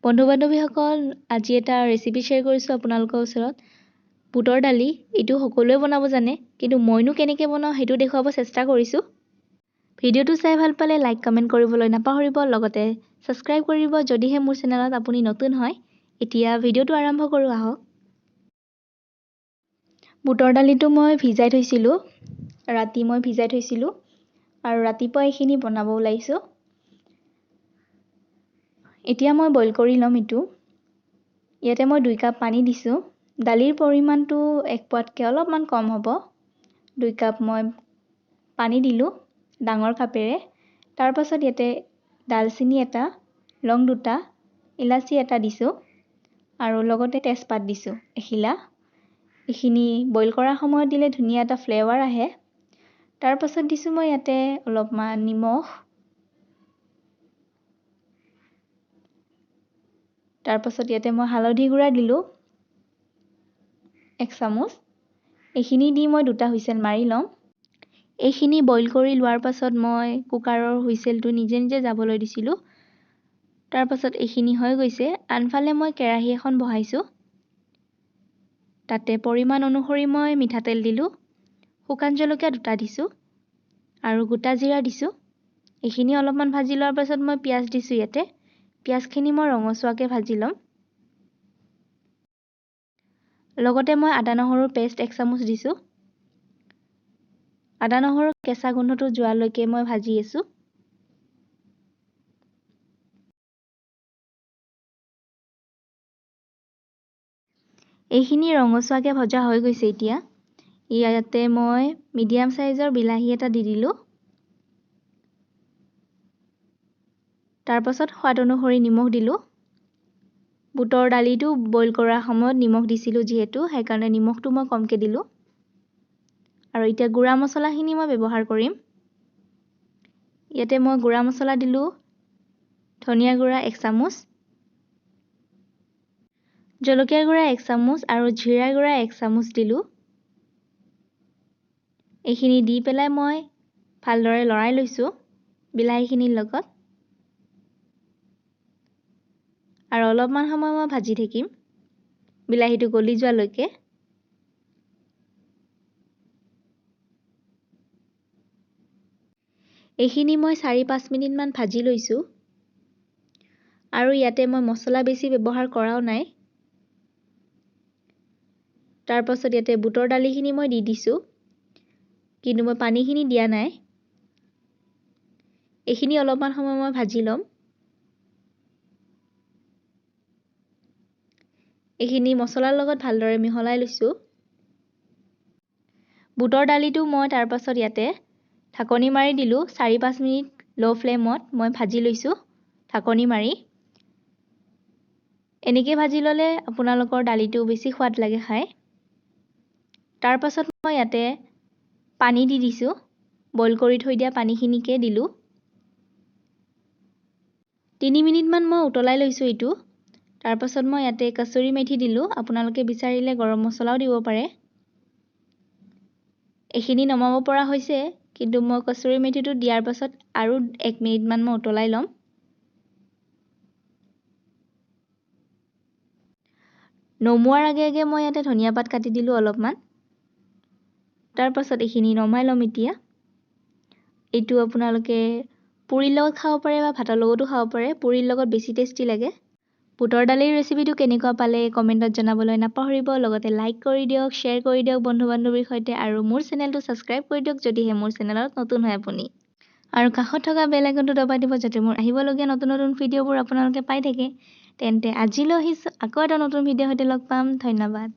বন্ধু বান্ধৱীসকল, আজি এটা ৰেচিপি শ্বেয়াৰ কৰিছোঁ আপোনালোকৰ ওচৰত। বুটৰ দালি এইটো সকলোৱে বনাব জানে, কিন্তু মইনো কেনেকৈ বনাওঁ সেইটো দেখুৱাব চেষ্টা কৰিছোঁ। ভিডিঅ'টো চাই ভাল পালে লাইক কমেণ্ট কৰিবলৈ নাপাহৰিব, লগতে ছাবস্ক্ৰাইব কৰিব যদিহে মোৰ চেনেলত আপুনি নতুন হয়। এতিয়া ভিডিঅ'টো আৰম্ভ কৰোঁ আহক। বুটৰ দালিটো মই ভিজাই থৈছিলোঁ, ৰাতি মই ভিজাই থৈছিলোঁ আৰু ৰাতিপুৱা এইখিনি বনাব ওলাইছোঁ। এতিয়া মই বইল কৰি ল'ম এইটো। ইয়াতে মই 2 কাপ পানী দিছোঁ। দালিৰ পৰিমাণটো 1 পোৱাতকৈ অলপমান কম হ'ব। 2 কাপ মই পানী দিলোঁ ডাঙৰ কাপেৰে। তাৰ পাছত ইয়াতে ডালচেনি এটা, লং 2টা, ইলাচি এটা দিছোঁ আৰু লগতে তেজপাত দিছোঁ এখিলা। এইখিনি বইল কৰাৰ সময়ত দিলে ধুনীয়া এটা ফ্লেভাৰ আহে। তাৰ পাছত দিছোঁ মই ইয়াতে অলপমান নিমখ। তাৰ পাছত ইয়াতে মই হালধি গুড়া দিলোঁ 1 চামুচ। এইখিনি দি মই 2টা হুইচেল মাৰি ল'ম। এইখিনি বইল কৰি লোৱাৰ পাছত মই কুকাৰৰ হুইচেলটো নিজে নিজে যাবলৈ দিছিলোঁ। তাৰ পাছত এইখিনি হৈ গৈছে। আনফালে মই কেৰাহী এখন বহাইছোঁ। তাতে পৰিমাণ অনুসৰি মই মিঠাতেল দিলোঁ, শুকান জলকীয়া 2টা দিছোঁ আৰু গোটা জিৰা দিছোঁ। এইখিনি অলপমান ভাজি লোৱাৰ পাছত মই পিঁয়াজ দিছোঁ ইয়াতে। পিঁয়াজখিনি মই ৰঙচুৱাকৈ ভাজি ল'ম। লগতে মই আদা নহৰুৰ পেষ্ট 1 চামুচ দিছোঁ। আদা নহৰুৰ কেঁচা গোন্ধটো যোৱালৈকে মই ভাজি আছোঁ। এইখিনি ৰঙচুৱাকৈ ভজা হৈ গৈছে এতিয়া। ইয়াতে মই মিডিয়াম চাইজৰ বিলাহী এটা দি দিলোঁ। তাৰ পাছত সোৱাদ অনুসৰি নিমখ দিলোঁ। বুটৰ দালিটো বইল কৰাৰ সময়ত নিমখ দিছিলোঁ যিহেতু, সেইকাৰণে নিমখটো মই কমকৈ দিলোঁ। আৰু এতিয়া গুড়া মছলাখিনি মই ব্যৱহাৰ কৰিম। ইয়াতে মই গুড়া মছলা দিলোঁ, ধনিয়া গুড়া 1 চামুচ, জলকীয়া গুড়া 1 চামুচ আৰু জিৰা গুড়া 1 চামুচ দিলোঁ। এইখিনি দি পেলাই মই ভালদৰে লৰাই লৈছোঁ বিলাহীখিনিৰ লগত। আৰু অলপমান সময় মই ভাজি থাকিম বিলাহীটো গলি যোৱালৈকে। এইখিনি মই 4-5 মিনিটমান ভাজি লৈছোঁ। আৰু ইয়াতে মই মছলা বেছি ব্যৱহাৰ কৰাও নাই। তাৰ পাছত ইয়াতে বুটৰ দালিখিনি মই দি দিছোঁ, কিন্তু মই পানীখিনি দিয়া নাই। এইখিনি অলপমান সময় মই ভাজি ল'ম। এইখিনি মছলাৰ লগত ভালদৰে মিহলাই লৈছোঁ। বুটৰ দালিটো মই তাৰ পাছত ইয়াতে ঢাকনি মাৰি দিলোঁ। 4-5 মিনিট ল' ফ্লেমত মই ভাজি লৈছোঁ ঢাকনি মাৰি। এনেকৈ ভাজি ল'লে আপোনালোকৰ দালিটো বেছি সোৱাদ লাগে খাই। তাৰ পাছত মই ইয়াতে পানী দি দিছোঁ। বইল কৰি থৈ দিয়া পানীখিনিকে দিলোঁ। 3 মিনিটমান মই উতলাই লৈছোঁ এইটো। তাৰ পাছত মই ইয়াতে কচুৰি মেথি দিলোঁ। আপোনালোকে বিচাৰিলে গৰম মছলাও দিব পাৰে। এইখিনি নমাব পৰা হৈছে, কিন্তু মই কচুৰি মেথিটো দিয়াৰ পাছত আৰু 1 মিনিটমান মই উতলাই ল'ম। নমোৱাৰ আগে আগে মই ইয়াতে ধনিয়া পাত কাটি দিলোঁ অলপমান। তাৰ পাছত এইখিনি নমাই ল'ম এতিয়া। এইটো আপোনালোকে পুৰিৰ লগত খাব পাৰে বা ভাতৰ লগতো খাব পাৰে। পুৰিৰ লগত বেছি টেষ্টি লাগে। বুটৰ দালিৰ ৰেচিপিটো কেনেকুৱা পালে কমেণ্টত জনাবলৈ নাপাহৰিব। লগতে লাইক কৰি দিয়ক, শ্বেয়াৰ কৰি দিয়ক বন্ধু বান্ধৱীৰ সৈতে, আৰু মোৰ চেনেলটো ছাবস্ক্ৰাইব কৰি দিয়ক যদিহে মোৰ চেনেলত নতুন হয় আপুনি। আৰু কাষত থকা বেল আইকনটো দবাই দিব যাতে মোৰ আহিবলগীয়া নতুন নতুন ভিডিঅ'বোৰ আপোনালোকে পাই থাকে। তেন্তে আজিলৈ আহিছোঁ, আকৌ এটা নতুন ভিডিঅ'ৰ সৈতে লগ পাম। ধন্যবাদ।